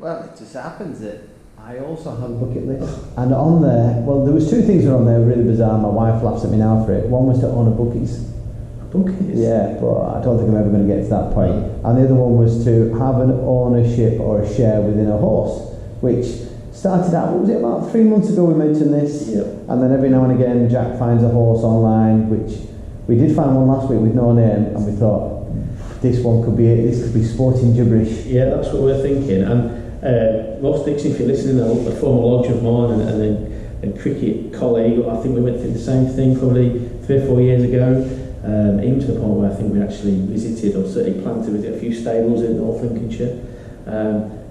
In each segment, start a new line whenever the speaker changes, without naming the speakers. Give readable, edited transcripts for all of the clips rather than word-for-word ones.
Well, it just happens that I also have a bucket list. And on there, well, there was two things that were on there really bizarre. My wife laughs at me now for it. One was to own a bookies.
A bookies?
Yeah, but I don't think I'm ever going to get to that point. And the other one was to have an ownership or a share within a horse, which started out, what was it, about 3 months ago we mentioned this?
Yep.
And then every now and again Jack finds a horse online, which we did find one last week with no name, and we thought, this one could be it, this could be sporting gibberish.
Yeah, that's what we're thinking. And Ross Dixon, if you're listening, a former lodge of mine and then a cricket colleague, I think we went through the same thing probably 3 or 4 years ago, even to the point where I think we actually visited, or certainly planned to visit a few stables in North Lincolnshire.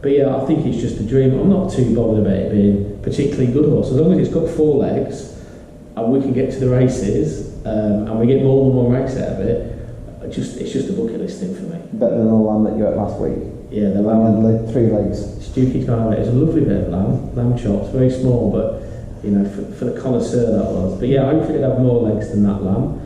But yeah, I think it's just a dream. I'm not too bothered about it being a particularly good horse. As long as it's got 4 legs and we can get to the races and we get more than one race out of it, it's just a bucket list thing for me.
Better than the lamb that you had last week.
Yeah, the lamb
had 3 legs.
Stukey can't have it. It's a lovely bit of lamb chops, very small, but you know, for the connoisseur that was. But yeah, hopefully it'd have more legs than that lamb.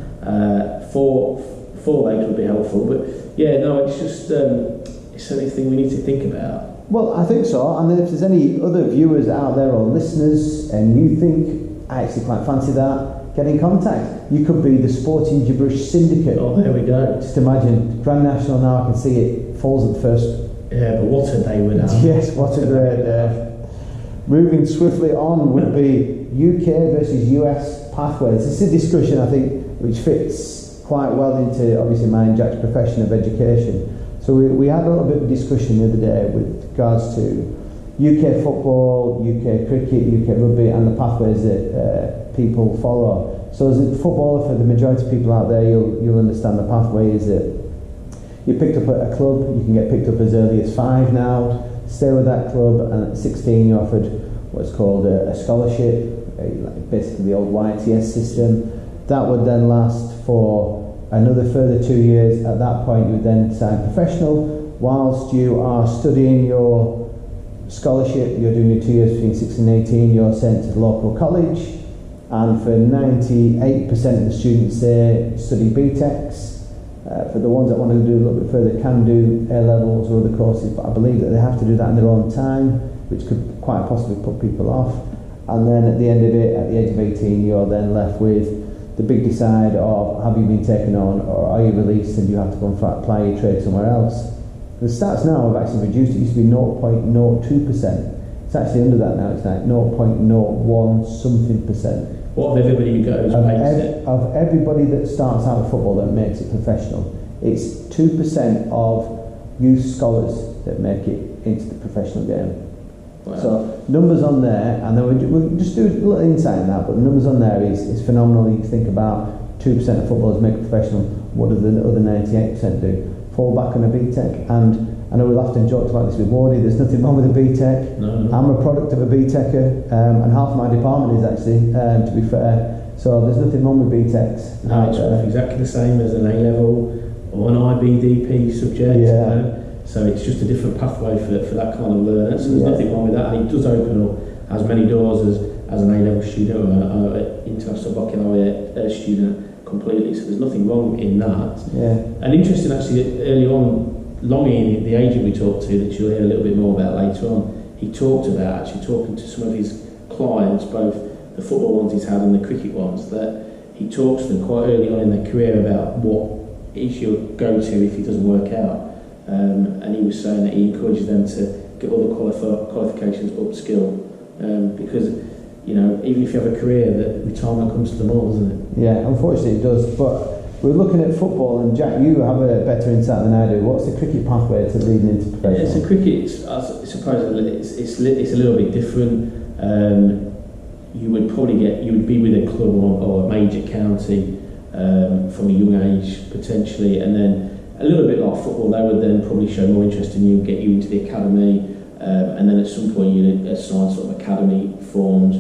4 legs would be helpful, but yeah, no, it's just it's anything we need to think about.
Well, I think so, and if there's any other viewers out there or listeners and you think, I actually quite fancy that, get in contact. You could be the Sporting Gibberish Syndicate.
Oh, there we go.
Just imagine, Grand National now, I can see it, falls at the first.
Yeah, but what a day would have.
Yes, what a great day. Moving swiftly on would be UK versus US pathways. This is a discussion, I think, which fits quite well into, obviously, mine and Jack's profession of education. So we had a little bit of a discussion the other day with regards to UK football, UK cricket, UK rugby, and the pathways that people follow. So as a footballer, for the majority of people out there, you'll understand the pathway is that you're picked up at a club. You can get picked up as early as 5 now, stay with that club, and at 16 you're offered what's called a scholarship, basically the old YTS system. That would then last for another further 2 years. At that point you would then sign professional. Whilst you are studying your scholarship, you're doing your 2 years between 16 and 18, you're sent to the local college, and for 98% of the students there study BTECs. For the ones that want to do a little bit further can do A-levels or other courses, but I believe that they have to do that in their own time, which could quite possibly put people off. And then at the end of it, at the age of 18, you're then left with the big decide of, have you been taken on, or are you released and you have to go and apply your trade somewhere else. The stats now have actually reduced. It used to be 0.02%. It's actually under that now. It's like 0.01 something percent.
What of everybody who goes
of everybody that starts out with football that makes it professional, it's 2% of youth scholars that make it into the professional game.
Wow.
So numbers on there, and then we'll just do a little insight in that, but the numbers on there is phenomenal. You think about 2% of footballers make it professional. What do the other 98% do? Fall back on a BTEC. And I know we've often joked about this with Wardy, there's nothing wrong with a BTEC.
No.
I'm a product of a BTECer, and half my department is actually, to be fair. So there's nothing wrong with BTECs.
No, it's exactly the same as an A-level or an IBDP subject.
Yeah.
You know? So it's just a different pathway for that kind of learner. So there's nothing wrong with that, and it does open up as many doors as an A-level student or an international baccalaureate student completely. So there's nothing wrong in that.
Yeah.
And interesting actually, early on, Longy, the agent we talked to, that you'll hear a little bit more about later on, he talked about actually talking to some of his clients, both the football ones he's had and the cricket ones, that he talks to them quite early on in their career about what is your go-to if it doesn't work out. And he was saying that he encourages them to get all the qualifications upskill, because you know, even if you have a career, that retirement comes to them all, doesn't it?
Yeah, unfortunately it does. But we're looking at football, and Jack, you have a better insight than I do. What's the cricket pathway to leading into professional?
Yeah, so cricket, I suppose it's a little bit different. You would be with a club or a major county from a young age potentially, and then a little bit like football, they would then probably show more interest in you, get you into the academy, and then at some point you'd assign sort of academy forms,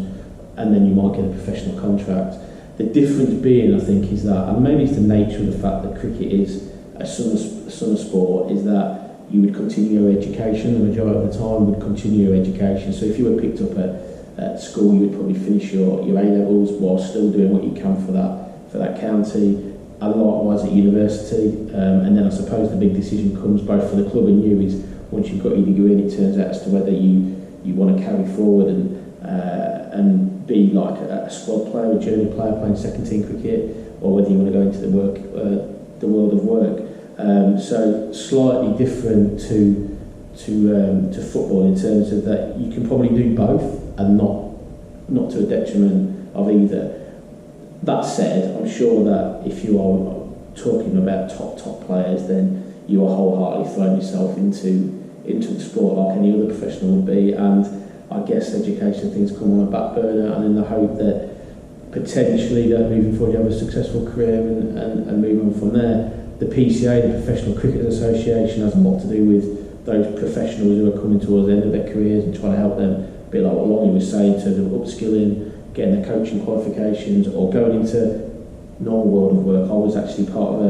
and then you might get a professional contract. The difference being, I think, is that, and maybe it's the nature of the fact that cricket is a summer sport, is that you would continue your education. The majority of the time would continue your education. So if you were picked up at school, you would probably finish your A-levels while still doing what you can for that county, and likewise at university. And then I suppose the big decision comes both for the club and you is, once you've got your degree, and it turns out as to whether you want to carry forward and be like a squad player, a junior player playing second team cricket, or whether you want to go into the world of work. So slightly different to football in terms of that you can probably do both and not to a detriment of either. That said, I'm sure that if you are talking about top players, then you are wholeheartedly throwing yourself into the sport like any other professional would be, and I guess education things come on a back burner, and in the hope that potentially that moving forward you have a successful career and move on from there. The PCA, the Professional Cricket Association, has a lot to do with those professionals who are coming towards the end of their careers and trying to help them, a bit like what Lonnie was saying, in terms of upskilling, getting their coaching qualifications, or going into normal world of work. I was actually part of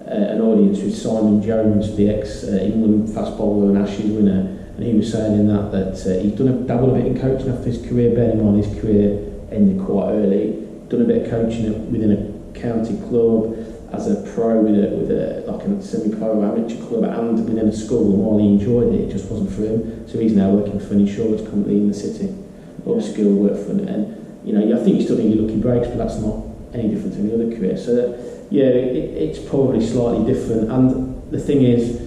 an audience with Simon Jones, the ex-England fast bowler and Ashes winner, and he was saying in that he'd dabbled a bit in coaching after his career, bearing in mind his career ended quite early, done a bit of coaching within a county club, as a pro with a like a semi-pro amateur club, and within a school, and while he enjoyed it, it just wasn't for him. So he's now working for an insurance company in the city, upskill work for him, and I think you still need your lucky breaks, but that's not any different to any other career. So it's probably slightly different, and the thing is,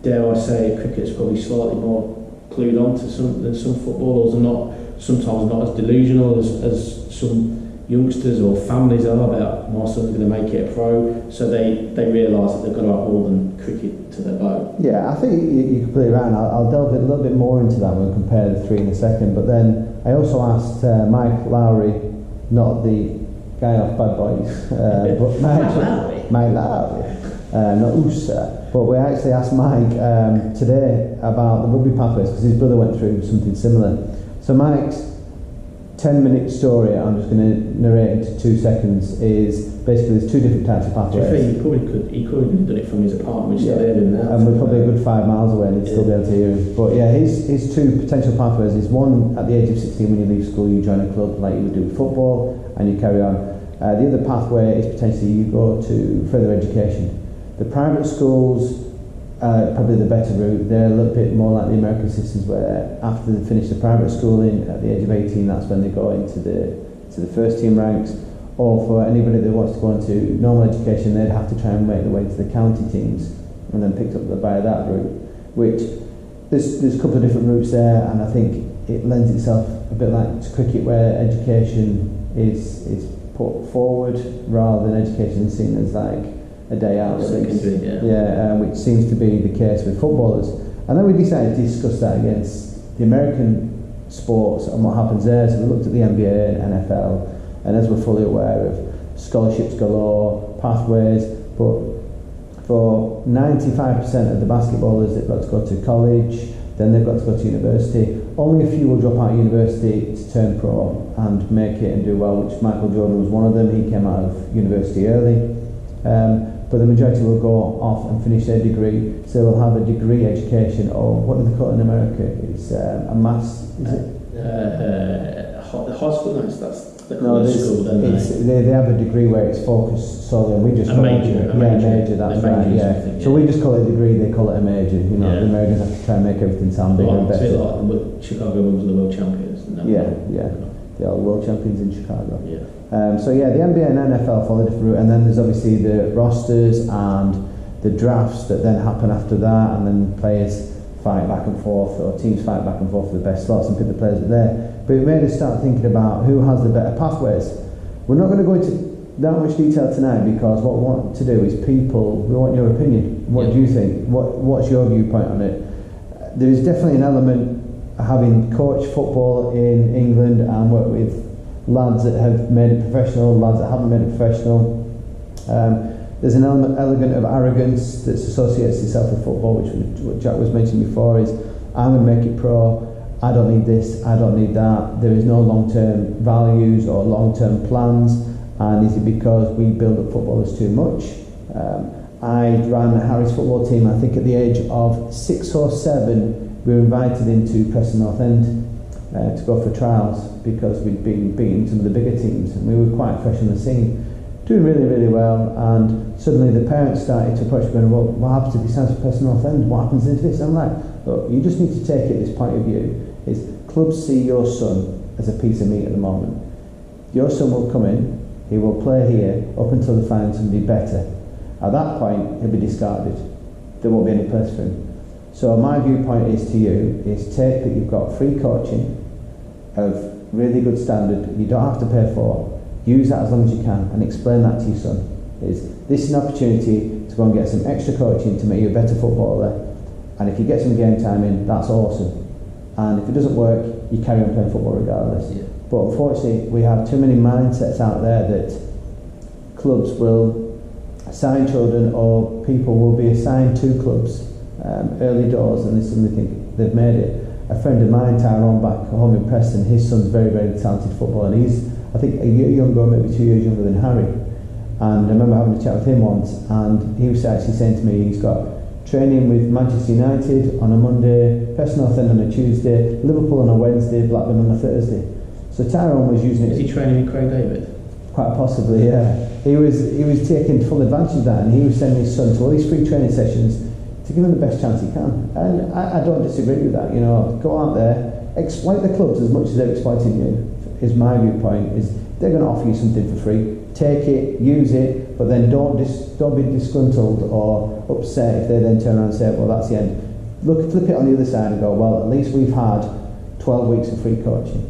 dare I say, cricket's probably slightly more clued on to than some footballers, and sometimes not as delusional as some youngsters or families are about my son's going to make it a pro, so they realise that they've got to have more than cricket to their bow.
Yeah, I think you're completely right, and I'll delve a little bit more into that when we compare the three in a second, but then I also asked Mike Lowry, not the guy off Bad Boys, but Mike Lowry, not Usa, but we actually asked Mike today about the rugby pathways, because his brother went through something similar. So Mike's 10-minute story, I'm just going to narrate into 2 seconds, is basically there's two different types of pathways.
He could have done it from his apartment, which is there now.
And we're probably a good 5 miles away and he'd still be able to hear him. But yeah, his two potential pathways is one, at the age of 16 when you leave school you join a club like you would do with football and you carry on. The other pathway is potentially you go to further education. The private schools, probably the better route. They're a little bit more like the American systems, where after they finish the private schooling at the age of 18, that's when they go into the first team ranks. Or for anybody that wants to go into normal education, they'd have to try and make their way to the county teams and then picked up by that route. Which there's a couple of different routes there, and I think it lends itself a bit like to cricket, where education is put forward rather than education seen as like a day out, which seems to be the case with footballers. And then we decided to discuss that against the American sports and what happens there. So we looked at the NBA and NFL, and as we're fully aware of scholarships galore, pathways, but for 95% of the basketballers, they've got to go to college, then they've got to go to university. Only a few will drop out of university to turn pro and make it and do well, which Michael Jordan was one of them. He came out of university early. But the majority will go off and finish their degree, so they'll have a degree education, or what do they call it in America? It's a maths, is it?
The high school, that's the
school, they have a degree where it's focused solely, and we just call
major,
it a major, that's right, yeah. So we just call it a degree, they call it a major, the Americans have to try and make everything sound bigger and better.
Like the Chicago Bulls are the world champions.
They are world champions in Chicago.
Yeah.
So the NBA and NFL follow a different route, and then there's obviously the rosters and the drafts that then happen after that, and then players fight back and forth, or teams fight back and forth for the best slots and pick the players that are there. But it made us start thinking about who has the better pathways. We're not going to go into that much detail tonight, because what we want to do is we want your opinion. What do you think? What's your viewpoint on it? There is definitely an element of having coached football in England and worked with lads that have made it professional, lads that haven't made it professional. There's an element of arrogance that associates itself with football, which what Jack was mentioning before, is I'm going to make it pro, I don't need this, I don't need that. There is no long-term values or long-term plans, and is it because we build up footballers too much? I ran the Harris football team. I think at the age of 6 or 7 we were invited into Preston North End to go for trials, because we'd been beating some of the bigger teams and we were quite fresh on the scene. doing really, really well, and suddenly the parents started to approach me going, well, what happens if he signs for Preston North End? What happens if this? And I'm like, look, you just need to take it this point of view, is clubs see your son as a piece of meat at the moment. Your son will come in, he will play here up until they find somebody better. At that point, he'll be discarded. There won't be any place for him. So my viewpoint is to you, is take that you've got free coaching of really good standard, you don't have to pay for, use that as long as you can, and explain that to your son. This is an opportunity to go and get some extra coaching to make you a better footballer, and if you get some game time in, that's awesome. And if it doesn't work, you carry on playing football regardless. Yeah. But unfortunately, we have too many mindsets out there that clubs will assign children, or people will be assigned to clubs early doors, and they suddenly think they've made it. A friend of mine, Tyrone, back home in Preston, his son's very, very talented footballer, and he's, I think, a year younger, maybe 2 years younger than Harry. And I remember having a chat with him once, and he was actually saying to me he's got training with Manchester United on a Monday, Preston North End on a Tuesday, Liverpool on a Wednesday, Blackburn on a Thursday. So Tyrone was using it.
Is he training with Craig David?
Quite possibly, yeah. He was taking full advantage of that, and he was sending his son to all these free training sessions to give him the best chance he can. And I don't disagree with that. You know, go out there, exploit the clubs as much as they're exploiting you. Is my viewpoint. Is they're going to offer you something for free. Take it, use it, but then don't be disgruntled or upset if they then turn around and say, well, that's the end. Flip it on the other side and go, well, at least we've had 12 weeks of free coaching.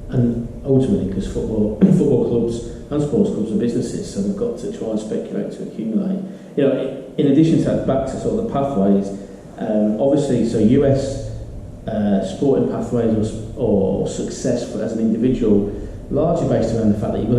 And ultimately, because football clubs and sports clubs are businesses, so they've got to try and speculate to accumulate. You know, in addition to that, back to sort of the pathways, obviously, so US sporting pathways or success as an individual, largely based around the fact that you've got to be